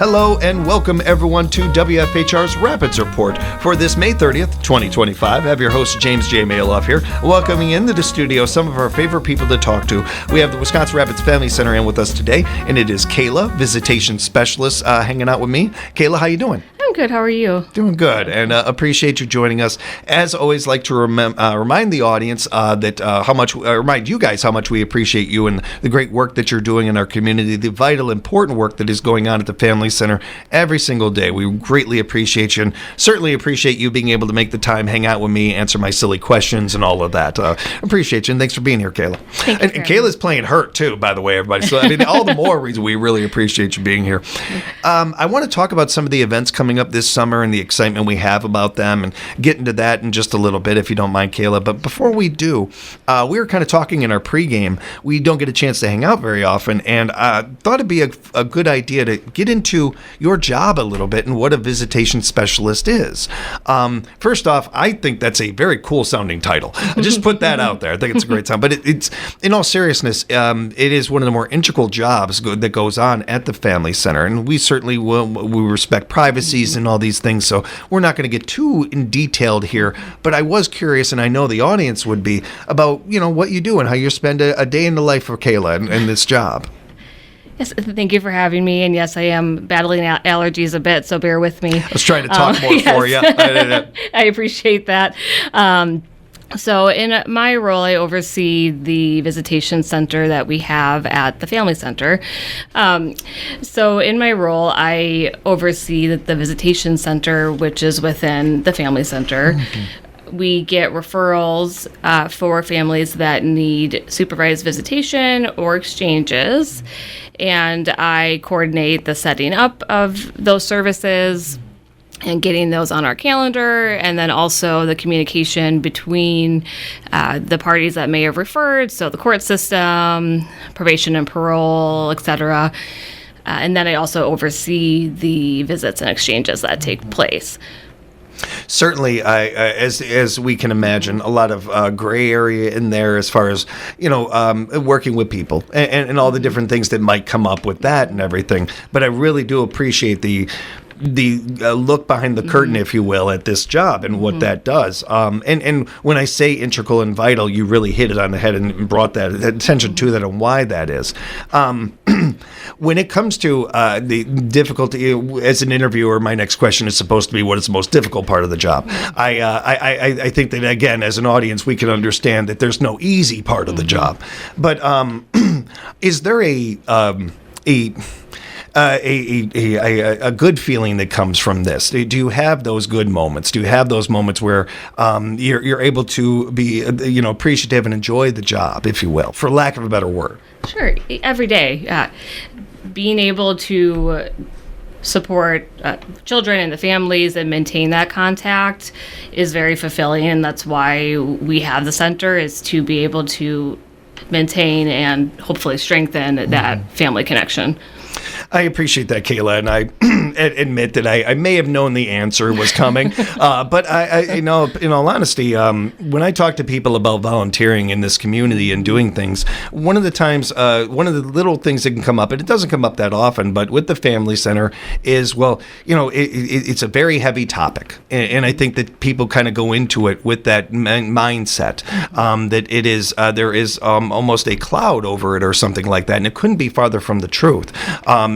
Hello and welcome everyone to WFHR's Rapids Report for this May 30th, 2025. I have your host James J. Maloff here, welcoming into the studio some of our favorite people to talk to. We have the Wisconsin Rapids Family Center in with us today, and it is Kayla, visitation specialist, hanging out with me. Kayla, how you doing? I'm good. How are you? Doing good, and appreciate you joining us. As always, like to remind the audience remind you guys how much we appreciate you and the great work that you're doing in our community, the vital, important work that is going on at the Family Center every single day. We greatly appreciate you, and certainly appreciate you being able to make the time, hang out with me, answer my silly questions, and all of that. Appreciate you, and thanks for being here, Kayla. And Kayla's playing hurt too, by the way, everybody. So I mean, all the more reason we really appreciate you being here. I want to talk about some of the events coming up this summer and the excitement we have about them, and get into that in just a little bit, if you don't mind, Kayla. But before we do, we were kind of talking in our pregame. We don't get a chance to hang out very often, and thought it'd be a good idea to get into your job a little bit and what a visitation specialist is. First off, I think that's a very cool sounding title. I just put that out there. I think it's a great sound. But it's in all seriousness, it is one of the more integral jobs that goes on at the Family Center, and we certainly we respect privacies and all these things, so we're not going to get too in detailed here. But I was curious, and I know the audience would be, about what you do and how you spend a day in the life of Kayla and this job. Yes, thank you for having me. And yes, I am battling allergies a bit, so bear with me. I was trying to talk more for you. I appreciate that. So in my role, I oversee the visitation center that we have at the Family Center. So in my role, I oversee the visitation center, which is within the Family Center. Mm-hmm. We get referrals for families that need supervised visitation or exchanges, and I coordinate the setting up of those services and getting those on our calendar, and then also the communication between the parties that may have referred, so the court system, probation and parole, etc. And then I also oversee the visits and exchanges that take place. Certainly, as we can imagine, a lot of gray area in there as far as, working with people and all the different things that might come up with that and everything. But I really do appreciate the look behind the curtain, if you will, at this job and what that does. And when I say integral and vital, you really hit it on the head and brought that attention to that and why that is. When it comes to the difficulty, as an interviewer, my next question is supposed to be, what is the most difficult part of the job? I think that, again, as an audience, we can understand that there's no easy part of the job. But is there a good feeling that comes from this? Do you have those good moments? Do you have those moments where you're able to be appreciative and enjoy the job, if you will, for lack of a better word? Sure. Every day, being able to support children and the families and maintain that contact is very fulfilling, and that's why we have the center, is to be able to maintain and hopefully strengthen that family connection. I appreciate that, Kayla, and I admit that I may have known the answer was coming, but I in all honesty, when I talk to people about volunteering in this community and doing things, one of the little things that can come up, and it doesn't come up that often, but with the Family Center is, it's a very heavy topic, and I think that people kind of go into it with that mindset that it is there is almost a cloud over it or something like that, and it couldn't be farther from the truth.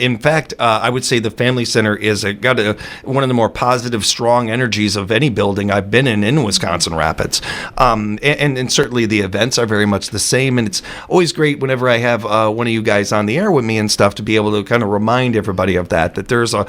In fact, I would say the Family Center is one of the more positive, strong energies of any building I've been in Wisconsin Rapids. And certainly the events are very much the same. And it's always great whenever I have one of you guys on the air with me and stuff to be able to kind of remind everybody of that there's a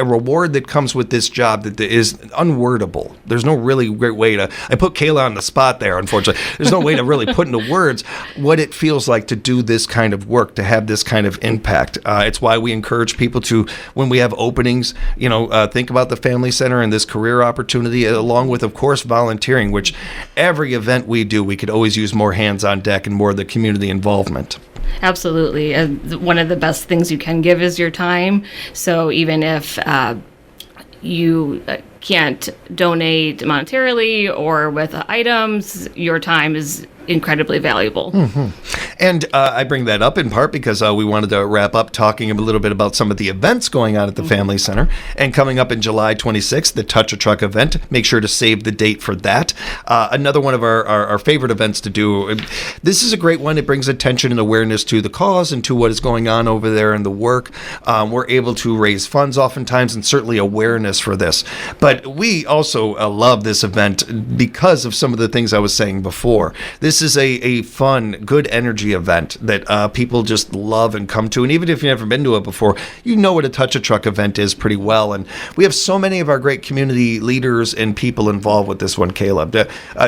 reward that comes with this job that is unwordable. There's no really great way I put Kayla on the spot there, unfortunately. There's no way to really put into words what it feels like to do this kind of work, to have this kind of impact. It's why we encourage people to, when we have openings, think about the Family Center and this career opportunity, along with, of course, volunteering, which every event we do, we could always use more hands on deck and more of the community involvement. Absolutely. One of the best things you can give is your time. So even if you can't donate monetarily or with items, your time is incredibly valuable. And I bring that up in part because we wanted to wrap up talking a little bit about some of the events going on at the Family Center. And coming up in July 26th, the Touch a Truck event. Make sure to save the date for that. Another one of our favorite events to do. This is a great one. It brings attention and awareness to the cause and to what is going on over there in the work. We're able to raise funds oftentimes and certainly awareness for this. But we also love this event because of some of the things I was saying before. This is a fun, good energy event that people just love and come to. And even if you've never been to it before, you know what a Touch a Truck event is pretty well. And we have so many of our great community leaders and people involved with this one, Caleb.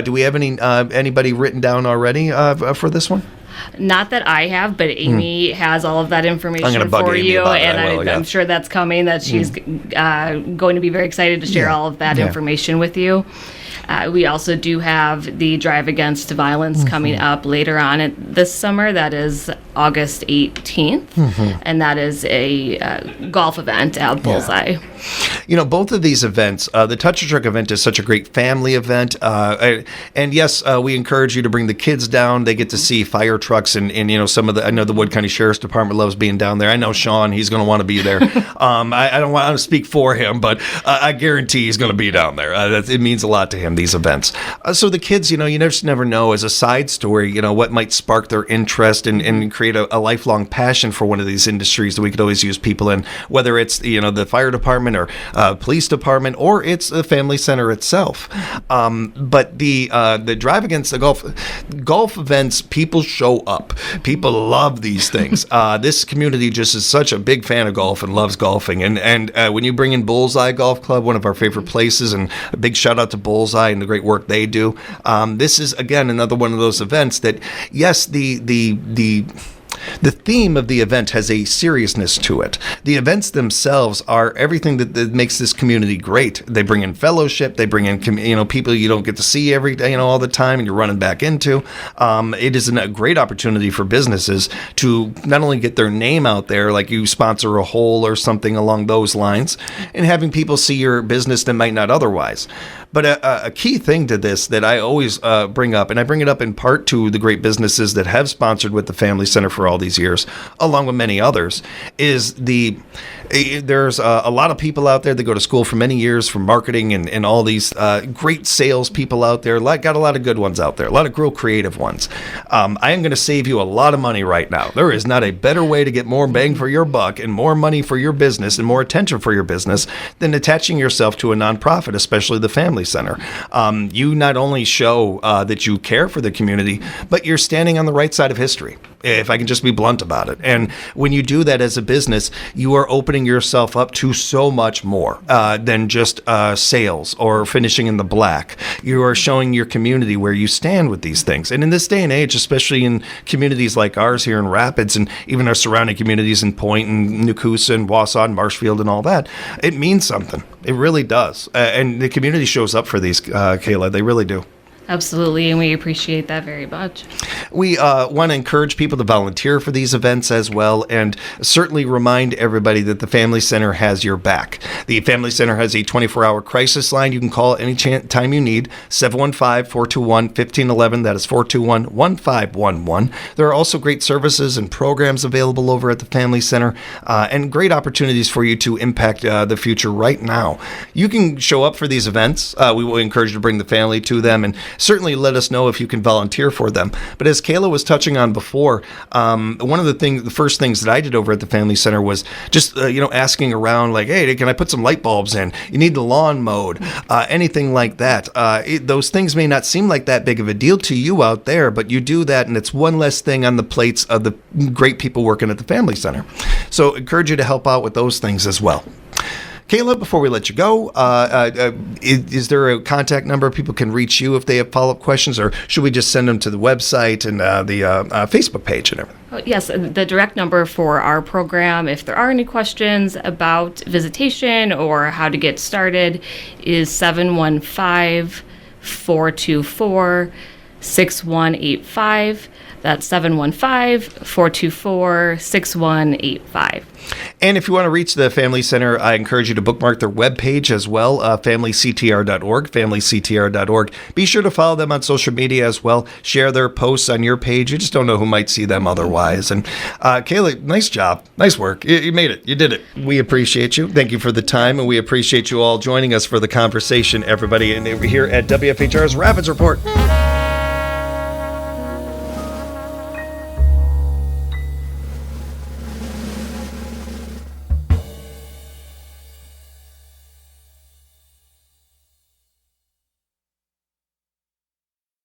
Do we have anybody written down already for this one? Not that I have, but Amy has all of that information I'm gonna bug for Amy you, about it. and I will, yeah. I'm sure that's coming, that she's going to be very excited to share all of that information with you. We also do have the Drive Against Violence coming up later on this summer. That is August 18th, and that is a golf event at Bullseye. You know, both of these events, the Touch a Truck event is such a great family event. And yes, we encourage you to bring the kids down. They get to see fire trucks and you know, some of I know the Wood County Sheriff's Department loves being down there. I know Sean, he's going to want to be there. I don't want to speak for him, but I guarantee he's going to be down there. It means a lot to him, these events. So the kids, you know, you just never know, as a side story, you know, what might spark their interest and create a lifelong passion for one of these industries that we could always use people in, whether it's, you know, the fire department or police department, or it's the Family Center itself. But the Drive Against the golf events, people show up. People love these things. This community just is such a big fan of golf and loves golfing. And when you bring in Bullseye Golf Club, one of our favorite places, and a big shout out to Bullseye and the great work they do. This is, again, another one of those events that, yes, the theme of the event has a seriousness to it. The events themselves are everything that makes this community great. They bring in fellowship. They bring in people you don't get to see every day, all the time, and you're running back into. It is a great opportunity for businesses to not only get their name out there, like you sponsor a hole or something along those lines, and having people see your business that might not otherwise. But a key thing to this that I always bring up, and I bring it up in part to the great businesses that have sponsored with the Family Center for all these years, along with many others, is there's a lot of people out there that go to school for many years for marketing and all these great sales people out there. Got a lot of good ones out there, a lot of real creative ones. I am going to save you a lot of money right now. There is not a better way to get more bang for your buck and more money for your business and more attention for your business than attaching yourself to a nonprofit, especially the Family Center. You not only show that you care for the community, but you're standing on the right side of history, if I can just be blunt about it. And when you do that as a business, you are opening yourself up to so much more than just sales or finishing in the black. You are showing your community where you stand with these things. And in this day and age, especially in communities like ours here in Rapids and even our surrounding communities in Point and Nakusa and Wausau and Marshfield and all that, it means something. It really does. And the community shows up for these, Kayla. They really do. Absolutely, and we appreciate that very much. We want to encourage people to volunteer for these events as well, and certainly remind everybody that the Family Center has your back. The Family Center has a 24-hour crisis line. You can call any time you need, 715-421-1511. That is 421-1511. There are also great services and programs available over at the Family Center, and great opportunities for you to impact the future right now. You can show up for these events. We will encourage you to bring the family to them, and certainly let us know if you can volunteer for them. But as Kayla was touching on before, one of the first things that I did over at the Family Center was just asking around, like, hey, can I put some light bulbs in? You need the lawn mowed, anything like that. Those things may not seem like that big of a deal to you out there, but you do that, and it's one less thing on the plates of the great people working at the Family Center. So encourage you to help out with those things as well. Kayla, before we let you go, is there a contact number people can reach you if they have follow-up questions, or should we just send them to the website and the Facebook page and everything? Yes, the direct number for our program, if there are any questions about visitation or how to get started, is 715-424-9794. 715-6185. That's 715-424-6185. And if you want to reach the Family Center, I encourage you to bookmark their webpage as well, familyctr.org, familyctr.org. Be sure to follow them on social media as well. Share their posts on your page. You just don't know who might see them otherwise. And Kayla, nice job. Nice work. You made it. You did it. We appreciate you. Thank you for the time, and we appreciate you all joining us for the conversation, everybody. And here at WFHR's Rapids Report.